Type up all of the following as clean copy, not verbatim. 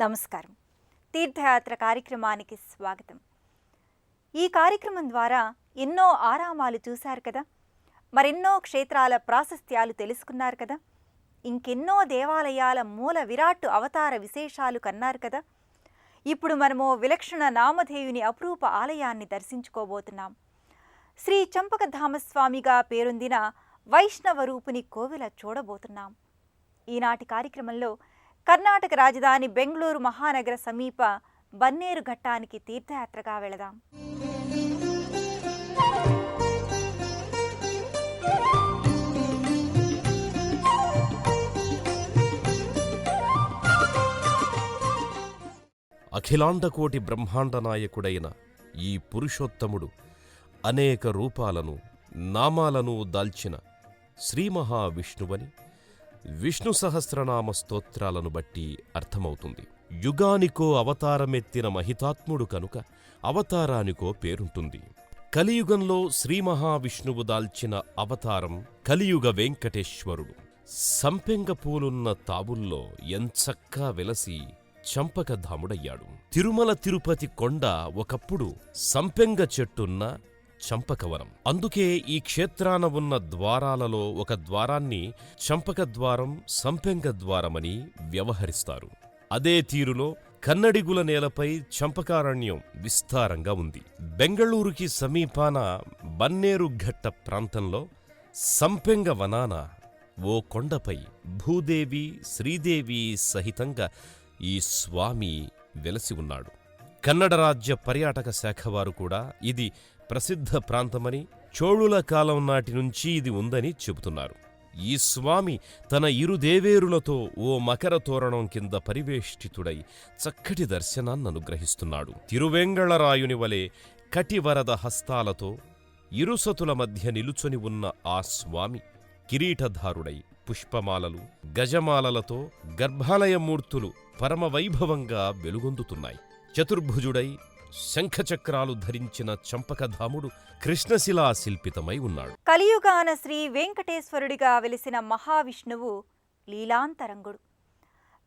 నమస్కారం. తీర్థయాత్ర కార్యక్రమానికి స్వాగతం. ఈ కార్యక్రమం ద్వారా ఎన్నో ఆరామాలు చూశారు కదా, మరెన్నో క్షేత్రాల ప్రాశస్త్యాలు తెలుసుకున్నారు కదా, ఇంకెన్నో దేవాలయాల మూల విరాట్టు అవతార విశేషాలు కన్నారు కదా. ఇప్పుడు మనము విలక్షణ నామధేయుని అపురూప ఆలయాన్ని దర్శించుకోబోతున్నాం. శ్రీ చంపకధామస్వామిగా పేరొందిన వైష్ణవ రూపుని కోవెల చూడబోతున్నాం. ఈనాటి కార్యక్రమంలో కర్ణాటక రాజధాని బెంగళూరు మహానగర సమీప బన్నేరు ఘట్టానికి తీర్థయాత్రగా వెళదాం. అఖిలాండకోటి బ్రహ్మాండ నాయకుడైన ఈ పురుషోత్తముడు అనేక రూపాలను నామాలను దాల్చిన శ్రీ మహావిష్ణువని విష్ణు సహస్రనామ స్తోత్రాలను బట్టి అర్థమవుతుంది. యుగానికో అవతారమెత్తిన మహితాత్ముడు కనుక అవతారానికో పేరుంటుంది. కలియుగంలో శ్రీ మహావిష్ణువు దాల్చిన అవతారం కలియుగ వెంకటేశ్వరుడు. సంపెంగ పూలున్న తావుల్లో ఎంచక్కా వెలసి చంపకధాముడయ్యాడు. తిరుమల తిరుపతి కొండ ఒకప్పుడు సంపెంగ చెట్టున్న చంపకవనం. అందుకే ఈ క్షేత్రాన ఉన్న ద్వారాలలో ఒక ద్వారాన్ని చంపకద్వారం, సంపెంగ ద్వారమని వ్యవహరిస్తారు. అదే తీరులో కన్నడిగుల నేలపై చంపకారణ్యం విస్తారంగా ఉంది. బెంగళూరుకి సమీపాన బన్నేరు ఘట్ట ప్రాంతంలో సంపెంగ వనాన ఓ కొండపై భూదేవి, శ్రీదేవి సహితంగా ఈ స్వామి వెలసి ఉన్నాడు. కన్నడ రాజ్య పర్యాటక శాఖ వారు కూడా ఇది ప్రసిద్ధ ప్రాంతమని, చోళుల కాలం నాటి నుంచి ఇది ఉందని చెబుతున్నారు. ఈ స్వామి తన ఇరు దేవేరులతో ఓ మకర తోరణం కింద పరివేష్టితుడై చక్కటి దర్శనాన్ననుగ్రహిస్తున్నాడు. తిరువేంగళరాయుని వలె కటివరద హస్తాలతో ఇరుసతుల మధ్య నిలుచొని ఉన్న ఆ స్వామి కిరీటధారుడై పుష్పమాలలు, గజమాలలతో గర్భాలయమూర్తులు పరమవైభవంగా వెలుగొందుతున్నాయి. చతుర్భుజుడై శంఖచక్రాలు ధరించిన చంపకధాముడు కృష్ణశిలా శిల్పితమై ఉన్నాడు. కలియుగాన శ్రీ వెంకటేశ్వరుడిగా వెలిసిన మహావిష్ణువు లీలాంతరంగుడు.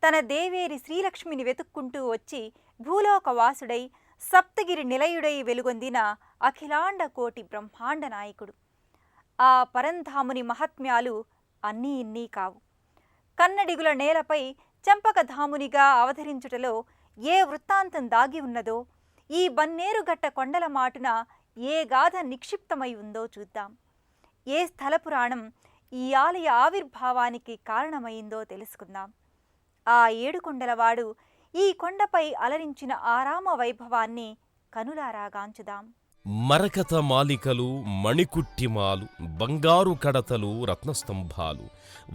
తన దేవేరి శ్రీలక్ష్మిని వెతుక్కుంటూ వచ్చి భూలోకవాసుడై సప్తగిరి నిలయుడై వెలుగొందిన అఖిలాండ కోటి బ్రహ్మాండ నాయకుడు. ఆ పరంధాముని మహాత్మ్యాలు అన్నీ ఇన్నీ కావు. కన్నడిగుల నేలపై చంపకధామునిగా అవతరించుటలో ఏ వృత్తాంతం దాగి ఉన్నదో, ఈ బన్నేరుగట్ట కొండల మాటున ఏ గాథ నిక్షిప్తమై ఉందో చూద్దాం. ఏ స్థల పురాణం ఈ ఆలయ ఆవిర్భావానికి కారణమైందో తెలుసుకుందాం. ఆ ఏడుకొండలవాడు ఈ కొండపై అలరించిన ఆరామ వైభవాన్ని కనులారా గాంచుదాం. మరకత మాలికలు, మణికుట్టిమాలు, బంగారు కడతలు, రత్నస్తంభాలు,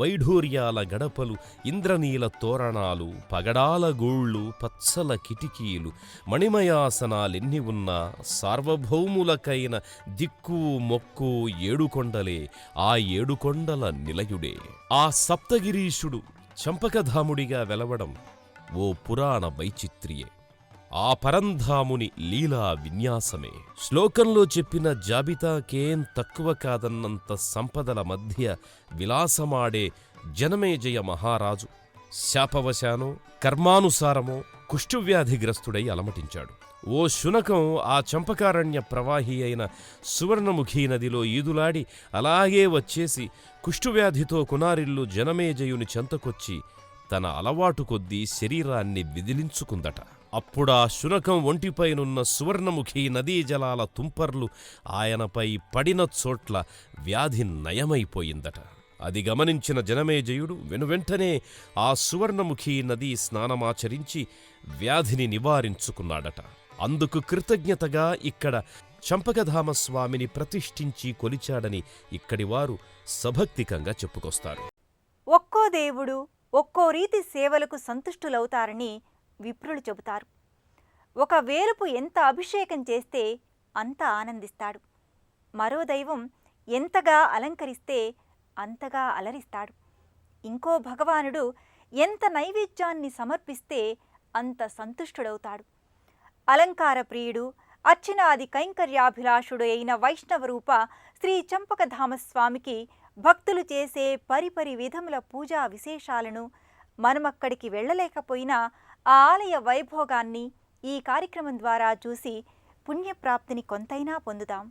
వైఢూర్యాల గడపలు, ఇంద్రనీల తోరణాలు, పగడాల గూళ్ళు, పచ్చల కిటికీలు, మణిమయాసనాలెన్ని ఉన్నా సార్వభౌములకైన దిక్కు మొక్కు ఏడుకొండలే, ఆ ఏడుకొండల నిలయుడే. ఆ సప్తగిరీశుడు చంపకధాముడిగా వెలవడం ఓ పురాణ వైచిత్రియే. ఆ పరంధాముని లీలా విన్యాసమే. శ్లోకంలో చెప్పిన జాబితాకేం తక్కువ కాదన్నంత సంపదల మధ్య విలాసమాడే జనమేజయ మహారాజు శాపవశానో కర్మానుసారమో కుష్ఠవ్యాధిగ్రస్తుడై అలమటించాడు. ఓ శునకం ఆ చంపకారణ్య ప్రవాహి అయిన సువర్ణముఖీ నదిలో ఈదులాడి అలాగే వచ్చేసి కుష్ఠవ్యాధితో కునారిల్లు జనమేజయుని చెంతకొచ్చి తన అలవాటు కొద్దీ శరీరాన్ని విదిలించుకుందట. అప్పుడా శునకం ఒంటిపైనున్న సువర్ణముఖి నదీ జలాల తుంపర్లు ఆయనపై పడిన చోట్ల వ్యాధి నయమైపోయిందట. అది గమనించిన జనమేజయుడు వెనువెంటనే ఆ సువర్ణముఖి నదీ స్నానమాచరించి వ్యాధిని నివారించుకున్నాడట. అందుకు కృతజ్ఞతగా ఇక్కడ చంపకధామస్వామిని ప్రతిష్ఠించి కొలిచాడని ఇక్కడివారు సభక్తికంగా చెప్పుకొస్తారు. ఒక్కో దేవుడు ఒక్కో రీతి సేవలకు సంతుష్టులవుతారని విప్రులు చెబుతారు. ఒక వేలుపు ఎంత అభిషేకం చేస్తే అంత ఆనందిస్తాడు. మరో దైవం ఎంతగా అలంకరిస్తే అంతగా అలరిస్తాడు. ఇంకో భగవానుడు ఎంత నైవేద్యాన్ని సమర్పిస్తే అంత సంతుష్టుడవుతాడు. అలంకార ప్రియుడు, అర్చనాది కైంకర్యాభిలాషుడు అయిన వైష్ణవరూప శ్రీ చంపకధామస్వామికి భక్తులు చేసే పరిపరి విధముల పూజా విశేషాలను మనమక్కడికి వెళ్ళలేకపోయినా ఆ ఆలయ వైభోగాన్ని ఈ కార్యక్రమం ద్వారా చూసి పుణ్యప్రాప్తిని కొంతైనా పొందుదాం.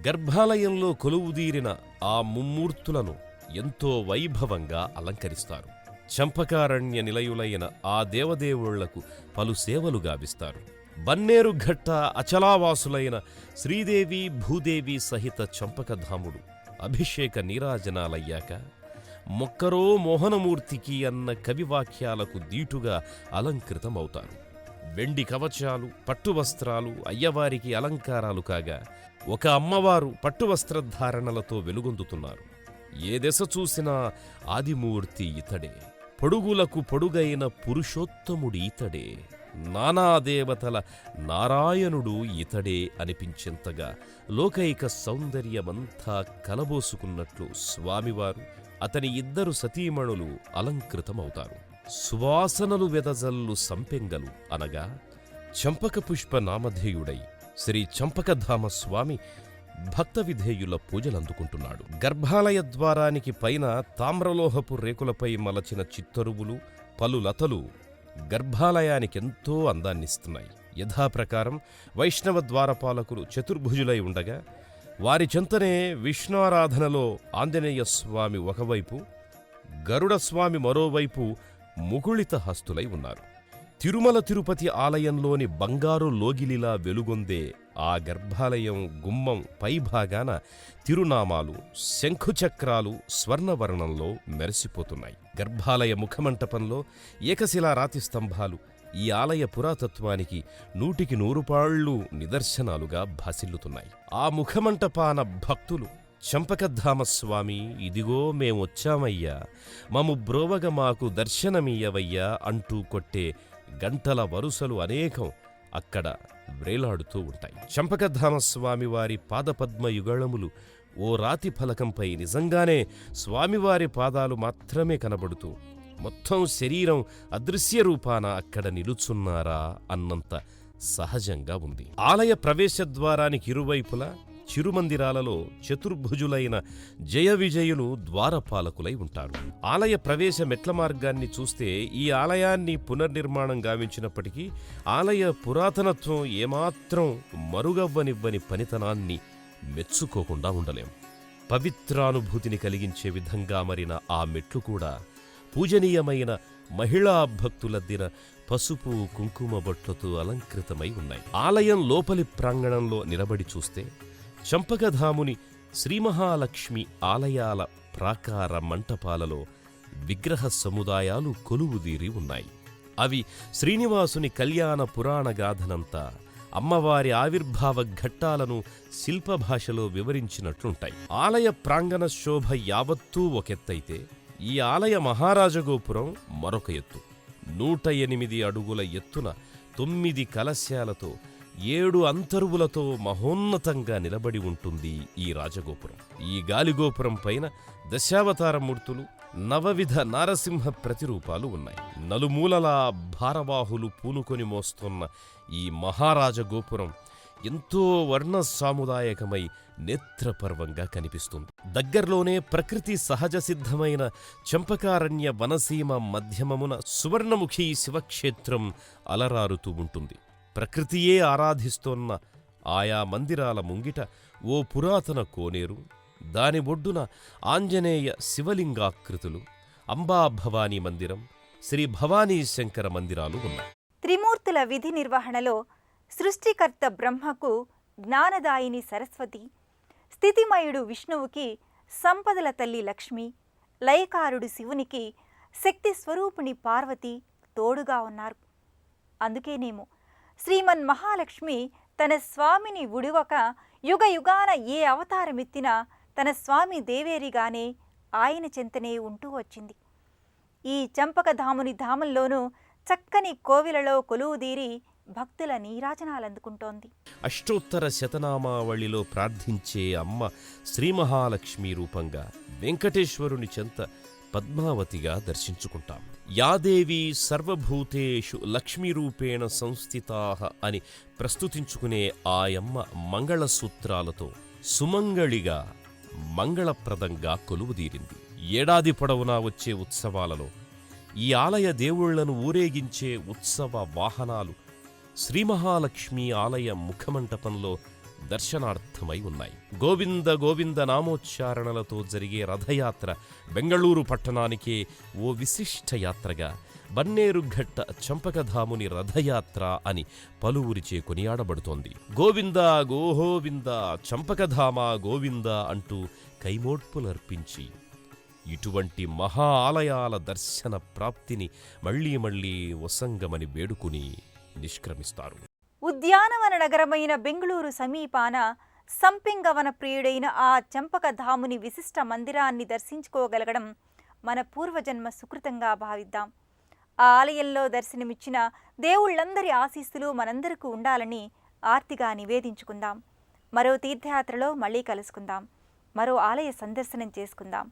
గర్భాలయంలో కొలువుదీరిన ఆ ముమ్మూర్తులను ఎంతో వైభవంగా అలంకరిస్తారు. చంపకారణ్య నిలయులైన ఆ దేవదేవుళ్లకు పలు సేవలు గావిస్తారు. బన్నేరుఘట్ట అచలావాసులైన శ్రీదేవి భూదేవి సహిత చంపకధాముడు అభిషేక నీరాజనాలయ్యాక మొక్కరో మోహనమూర్తికి అన్న కవివాక్యాలకు దీటుగా అలంకృతమవుతారు. వెండి కవచాలు, పట్టువస్త్రాలు అయ్యవారికి అలంకారాలు కాగా ఒక అమ్మవారు పట్టువస్త్రధారణలతో వెలుగొందుతున్నారు. ఏ దశ చూసినా ఆదిమూర్తి ఇతడే, పొడుగులకు పొడుగైన పురుషోత్తముడి ఇతడే, నానాదేవతల నారాయణుడు ఇతడే అనిపించేంతగా లోకైక సౌందర్యమంతా కలబోసుకున్నట్లు స్వామివారు, అతని ఇద్దరు సతీమణులు అలంకృతమవుతారు. సువాసనలు వెదజల్లు సంపెంగలు అనగా చంపకపుష్ప నామధేయుడై శ్రీ చంపకధామ స్వామి భక్త విధేయుల పూజలందుకుంటున్నాడు. గర్భాలయ ద్వారానికి పైన తామ్రలోహపు రేకులపై మలచిన చిత్తరువులు, పలు లతలు గర్భాలయానికెంతో అందాన్నిస్తున్నాయి. యథాప్రకారం వైష్ణవ ద్వారపాలకులు చతుర్భుజులై ఉండగా వారి చెంతనే విష్ణారాధనలో ఆంజనేయ స్వామి ఒకవైపు, గరుడస్వామి మరోవైపు ముకుళిత హస్తులై ఉన్నారు. తిరుమల తిరుపతి ఆలయంలోని బంగారు లోగిలిలా వెలుగొందే ఆ గర్భాలయం గుమ్మం పైభాగాన తిరునామాలు, శంఖుచక్రాలు స్వర్ణవర్ణంలో మెరిసిపోతున్నాయి. గర్భాలయ ముఖమంటపంలో ఏకశిలా రాతి స్తంభాలు ఈ ఆలయ పురాతత్వానికి 100కి 100 పాళ్ళు నిదర్శనాలుగా భాసిల్లుతున్నాయి. ఆ ముఖమంటపాన భక్తులు చంపకధామస్వామి ఇదిగో మేమొచ్చామయ్యా, మము బ్రోవగ మాకు దర్శనమీయవయ్యా అంటూ కొట్టే గంటల వరుసలు అనేకం అక్కడ వ్రేలాడుతూ ఉంటాయి. చంపకధామస్వామివారి పాదపద్మయుగళములు ఓ రాతి ఫలకంపై నిజంగానే స్వామివారి పాదాలు మాత్రమే కనబడుతూ మొత్తం శరీరం అదృశ్య రూపాన అక్కడ నిలుచున్నారా అన్నంత సహజంగా ఉంది. ఆలయ ప్రవేశద్వారానికి ఇరువైపులా చిరుమందిరాలలో చతుర్భుజులైన జయ విజయులు ద్వారపాలకులై ఉంటారు. ఆలయ ప్రవేశ మెట్ల మార్గాన్ని చూస్తే ఈ ఆలయాన్ని పునర్నిర్మాణం గావించినప్పటికీ ఆలయ పురాతనత్వం ఏమాత్రం మరుగవ్వనివ్వని పనితనాన్ని మెచ్చుకోకుండా ఉండలేం. పవిత్రానుభూతిని కలిగించే విధంగా మరిన ఆ మెట్లు కూడా పూజనీయమైన మహిళా భక్తులద్దిన పసుపు కుంకుమ బొట్లతో అలంకృతమై ఉన్నాయి. ఆలయం లోపలి ప్రాంగణంలో నిలబడి చూస్తే చంపకధాముని శ్రీమహాలక్ష్మి ఆలయాల ప్రాకార మంటపాలలో విగ్రహ సముదాయాలు కొలువుదీరి ఉన్నాయి. అవి శ్రీనివాసుని కళ్యాణ పురాణ గాథనంతా, అమ్మవారి ఆవిర్భావ ఘట్టాలను శిల్పభాషలో వివరించినట్లుంటాయి. ఆలయ ప్రాంగణ శోభ యావత్తూ ఒకెత్తైతే ఈ ఆలయ మహారాజగోపురం మరొక ఎత్తు. 108 అడుగుల ఎత్తున 9 కలశాలతో 7 అంతరువులతో మహోన్నతంగా నిలబడి ఉంటుంది ఈ రాజగోపురం. ఈ గాలిగోపురం పైన దశావతారమూర్తులు, 9 విధ నారసింహ ప్రతిరూపాలు ఉన్నాయి. నలుమూలలా భారవాహులు పూనుకొని మోస్తున్న ఈ మహారాజగోపురం ఎంతో వర్ణ సాముదాయకమై నేత్రపర్వంగా కనిపిస్తుంది. దగ్గర్లోనే ప్రకృతి సహజ సిద్ధమైన చంపకారణ్య వనసీమ మధ్యమమున సువర్ణముఖి శివక్షేత్రం అలరారుతూ ఉంటుంది. ప్రకృతియే ఆరాధిస్తోన్న ఆయా మందిరాల ముంగిట ఓ పురాతన కోనేరు, దాని ఒడ్డున ఆంజనేయ శివలింగాకృతులు, అంబా భవానీ మందిరం, శ్రీ భవానీ శంకర మందిరాలు ఉన్నాయి. త్రిమూర్తుల విధి నిర్వహణలో సృష్టికర్త బ్రహ్మకు జ్ఞానదాయిని సరస్వతి, స్థితిమయుడు విష్ణువుకి సంపదల తల్లి లక్ష్మి, లయకారుడు శివునికి శక్తి స్వరూపిణి పార్వతి తోడుగా ఉన్నారు. అందుకేనేమో శ్రీమన్ మహాలక్ష్మి తన స్వామిని ఉడివక యుగ యుగాన ఏ అవతారమెత్తినా తన స్వామి దేవేరిగానే ఆయన చెంతనే ఉంటూ వచ్చింది. ఈ చంపకధాముని ధామంలోనూ చక్కని కోవిలలో కొలువుదీరి భక్తుల నీరాజనాలందుకుంటోంది. అష్టోత్తర శతనామావళిలో ప్రార్థించే అమ్మ శ్రీమహాలక్ష్మి రూపంగా వెంకటేశ్వరుని చెంత పద్మావతిగా దర్శించుకుంటాం. యాదేవి సర్వభూతేషు లక్ష్మీరూపేణ సంస్థితాః అని ప్రస్తుతించుకునే ఆయమ్మ మంగళసూత్రాలతో సుమంగళిగా మంగళప్రదంగా కొలువుదీరింది. ఏడాది పొడవునా వచ్చే ఉత్సవాలలో ఈ ఆలయ దేవుళ్లను ఊరేగించే ఉత్సవ వాహనాలు శ్రీ మహాలక్ష్మి ఆలయ ముఖమంటపంలో దర్శనార్థమై ఉన్నాయి. గోవింద గోవింద నామోచ్చారణలతో జరిగే రథయాత్ర బెంగళూరు పట్టణానికే ఓ విశిష్ట యాత్రగా బన్నేరుఘట్ట చంపకధాముని రథయాత్ర అని పలువురిచే కొనియాడబడుతోంది. గోవింద గోహోవింద చంపకధామ గోవింద అంటూ కైమోడ్పులర్పించి ఇటువంటి మహా ఆలయాల దర్శన ప్రాప్తిని మళ్లీ మళ్లీ వసంగమని వేడుకుని నిష్క్రమిస్తారు. ఉద్యానవన నగరమైన బెంగుళూరు సమీపాన సంపింగవన ప్రియుడైన ఆ చంపకధాముని విశిష్ట మందిరాన్ని దర్శించుకోగలగడం మన పూర్వజన్మ సుకృతంగా భావిద్దాం. ఆ ఆలయంలో దర్శనమిచ్చిన దేవుళ్లందరి ఆశీస్సులు మనందరికీ ఉండాలని ఆర్తిగా నివేదించుకుందాం. మరో తీర్థయాత్రలో మళ్ళీ కలుసుకుందాం. మరో ఆలయ సందర్శనం చేసుకుందాం.